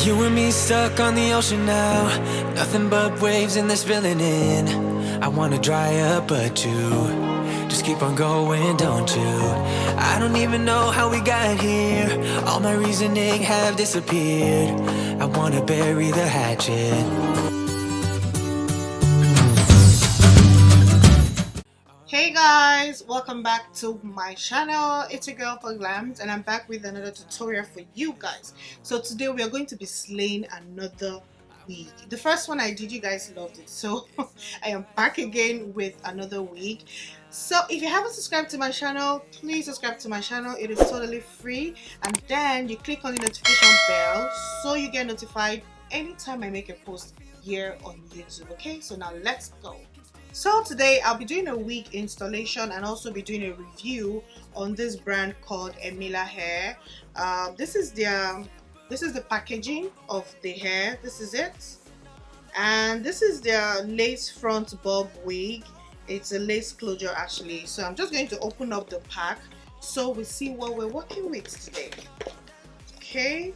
You and me stuck on the ocean now, nothing but waves and they're spilling in. I wanna dry up but you just keep on going, don't you? I don't even know how we got here, all my reasoning have disappeared. I wanna bury the hatchet. Hey guys, welcome back to my channel. It's your girl Opaglamz and I'm back with another tutorial for you guys. So today we are going to be slaying another wig. The first one I did, you guys loved it, so I am back again with another wig. So if you haven't subscribed to my channel, please subscribe to my channel. It is totally free, and then you click on the notification bell so you get notified anytime I make a post here on YouTube. Okay, so now let's go. So today I'll be doing a wig installation and also be doing a review on this brand called Amella hair. This is the packaging of the hair. This is it, and this is their lace front bob wig. It's a lace closure actually. So I'm just going to open up the pack so we see what we're working with today. Okay,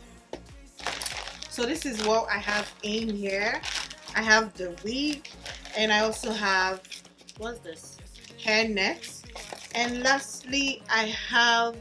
so this is what I have in here. I have the wig, and I also have, what's this, hair nets, and lastly I have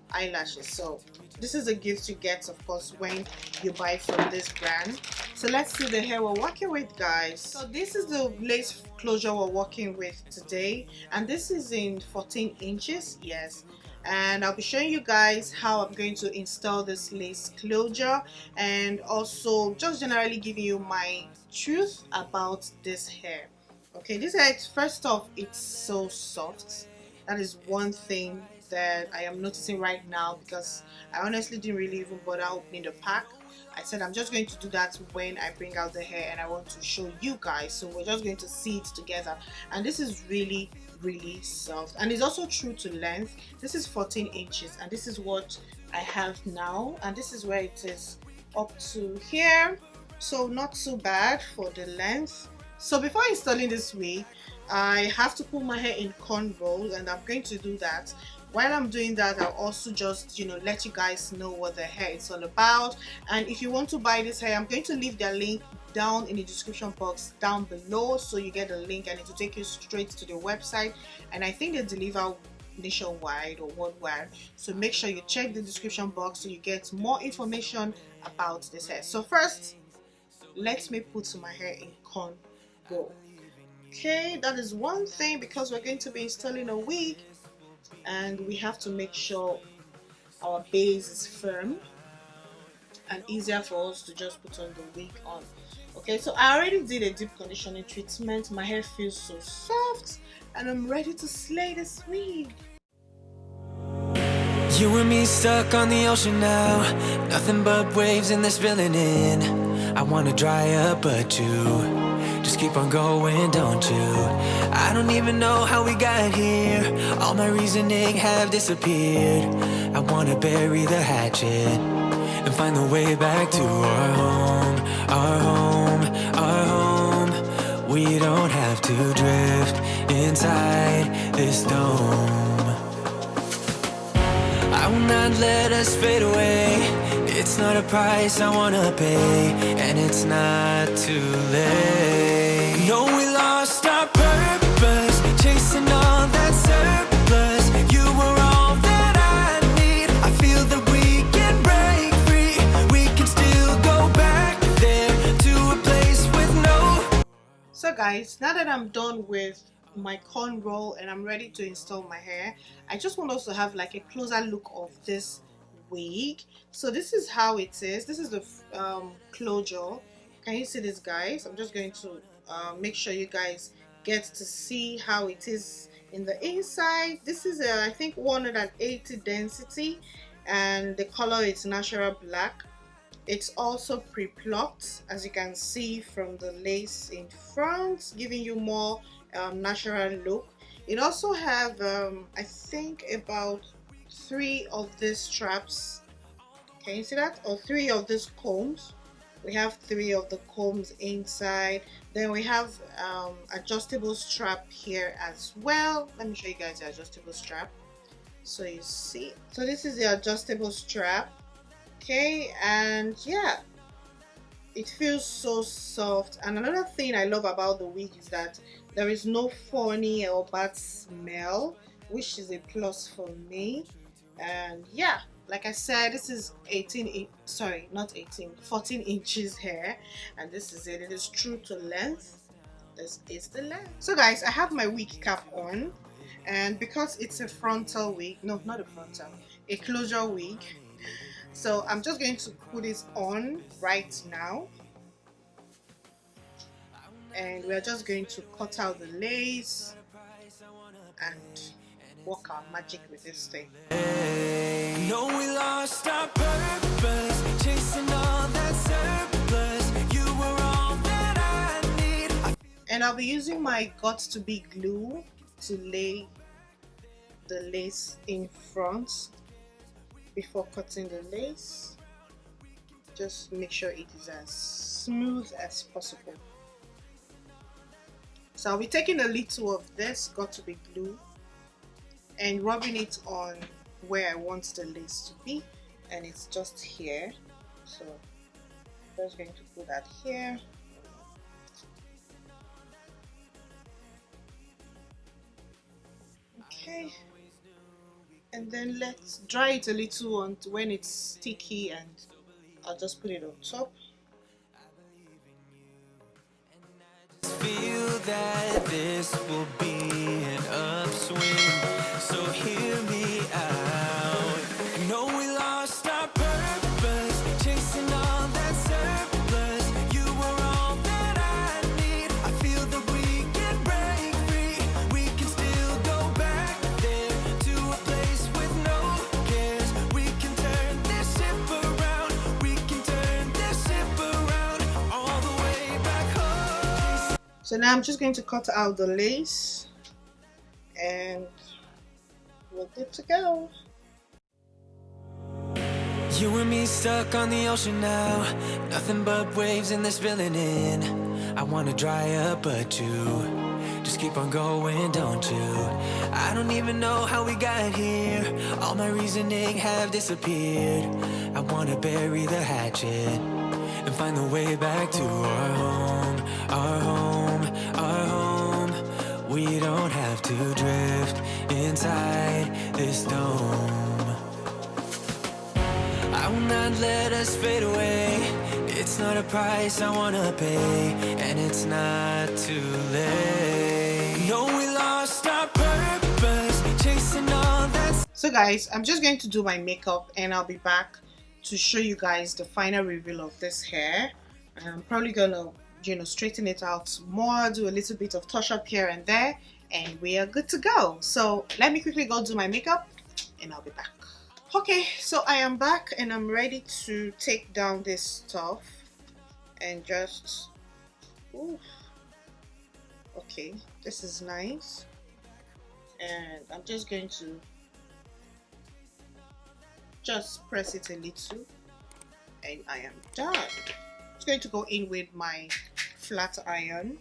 eyelashes. So this is a gift you get, of course, when you buy from this brand. So let's see the hair we're working with, guys. So this is the lace closure we're working with today, and this is in 14 inches, yes. And I'll be showing you guys how I'm going to install this lace closure, and also just generally giving you my truth about this hair. Okay, this hair, first off, it's so soft. That is one thing that I am noticing right now, because I honestly didn't really even bother opening the pack. I said I'm just going to do that when I bring out the hair and I want to show you guys, so we're just going to see it together. And this is really soft, and it's also true to length. This is 14 inches, and this is what I have now, and this is where it is up to here, so not too bad for the length. So before installing this wig, I have to put my hair in cornrows, and I'm going to do that. While I'm doing that, I'll also just, let you guys know what the hair is all about. And if you want to buy this hair, I'm going to leave their link down in the description box down below, so you get a link and it will take you straight to the website. And I think they deliver nationwide or worldwide, so make sure you check the description box so you get more information about this hair. So first, let me put my hair in cornrow. Okay, that is one thing, because we're going to be installing a wig and we have to make sure our base is firm and easier for us to just put on the wig on. Okay, so I already did a deep conditioning treatment. My hair feels so soft and I'm ready to slay this wig. You and me stuck on the ocean now, nothing but waves and they're spilling in. I wanna dry up but you just keep on going, don't you? I don't even know how we got here, all my reasoning have disappeared. I wanna bury the hatchet and find the way back to our home, our home, our home. We don't have to drift inside this dome. I will not let us fade away. It's not a price I wanna pay, and it's not too late. No, we lost our purpose, chasing all that surplus. You were all that I need. I feel that we can break free. We can still go back there to a place with no. So guys, now that I'm done with my cornrow and I'm ready to install my hair, I just want us to have like a closer look of this wig. So this is how it is. This is the closure. Can you see this, guys? I'm just going to make sure you guys get to see how it is in the inside. This is I think 180 density, and the color is natural black. It's also pre-plucked, as you can see from the lace in front, giving you more natural look. It also have I think about 3 of these straps. Can you see that? Or 3 of these combs. We have 3 of the combs inside. Then we have adjustable strap here as well. Let me show you guys the adjustable strap so you see. So this is the adjustable strap. Okay, and yeah, it feels so soft. And another thing I love about the wig is that there is no funny or bad smell, which is a plus for me. And yeah, like I said, this is 14 inches hair, and this is it. It is true to length. This is the length. So guys, I have my wig cap on, and because it's a frontal wig, no, not a frontal, a closure wig, so I'm just going to put it on right now, and we're just going to cut out the lace and work our magic with this thing. No, we lost our purpose, chasing all that surplus. You were all that I need. And I'll be using my got to be glue to lay the lace in front before cutting the lace. Just make sure it is as smooth as possible. So I'll be taking a little of this got to be glue and rubbing it on where I want the lace to be, and it's just here. So I'm just going to put that here. Okay, and then let's dry it a little on when it's sticky, and I'll just put it on top. Feel that this will be an upswing, so hear me out. No, we lost our purpose, chasing all that surplus. You were all that I need. I feel that we can break free. We can still go back there to a place with no cares. We can turn this ship around. We can turn this ship around all the way back home. So now I'm just going to cut out the lace, and we're good to go. You and me stuck on the ocean now, nothing but waves and they're spilling in. I wanna dry up, but you just keep on going, don't you? I don't even know how we got here. All my reasoning have disappeared. I wanna bury the hatchet and find the way back to our home, our home, our home. We don't have to drift inside this dome. I will not let us fade away. It's not a price I wanna pay, and it's not too late. No, we lost our purpose, chasing all that. So guys, I'm just going to do my makeup, and I'll be back to show you guys the final reveal of this hair. I'm probably gonna, straighten it out more, do a little bit of touch up here and there, and we are good to go. So let me quickly go do my makeup, and I'll be back. Okay, so I am back, and I'm ready to take down this stuff and just, ooh, okay, this is nice, and I'm just going to just press it a little, and I am done. Just going to go in with my flat iron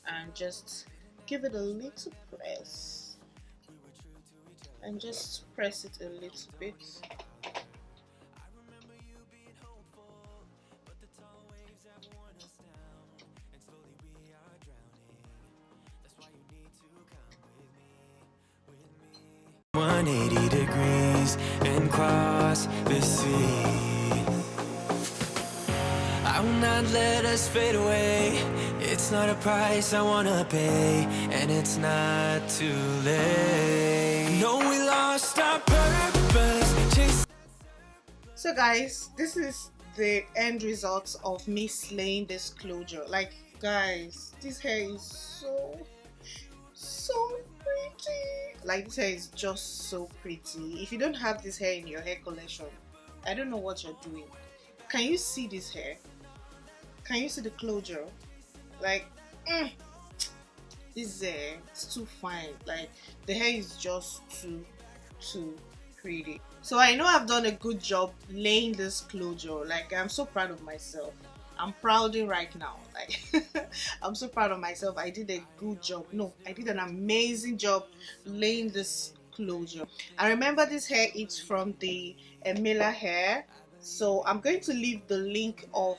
and just give it a little press, and just press it a little bit. .180 degrees and cross the sea. I will not let us fade away. It's not a price I wanna pay, and it's not too late. No, we lost our purpose. So guys, this is the end result of me slaying this closure. Like guys, this hair is so pretty. Like this hair is just so pretty. If you don't have this hair in your hair collection, I don't know what you're doing. Can you see this hair? Can you see the closure? Like this hair is too fine. Like the hair is just too pretty. So I know I've done a good job laying this closure. Like I'm so proud of myself. I'm prouding right now. Like I'm so proud of myself. I did a good job. No, I did an amazing job laying this closure. I remember this hair is from the Amella hair, So I'm going to leave the link of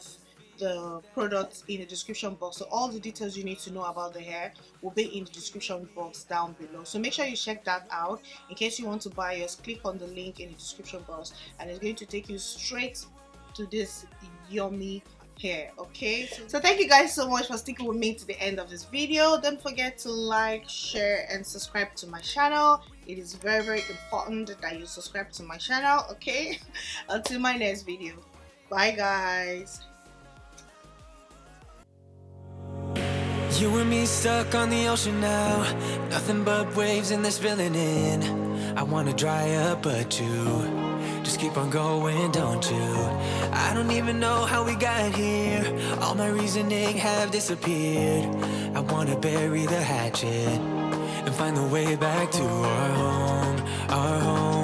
the products in the description box, so all the details you need to know about the hair will be in the description box down below. So make sure you check that out. In case you want to buy yours, click on the link in the description box and it's going to take you straight to this yummy hair. Okay, so thank you guys so much for sticking with me to the end of this video. Don't forget to like, share and subscribe to my channel. It is very, very important that you subscribe to my channel. Okay, until my next video, bye guys. You and me stuck on the ocean now, nothing but waves and they're spilling in. I wanna dry up but you just keep on going, don't you? I don't even know how we got here, all my reasoning have disappeared. I wanna bury the hatchet and find the way back to our home, our home.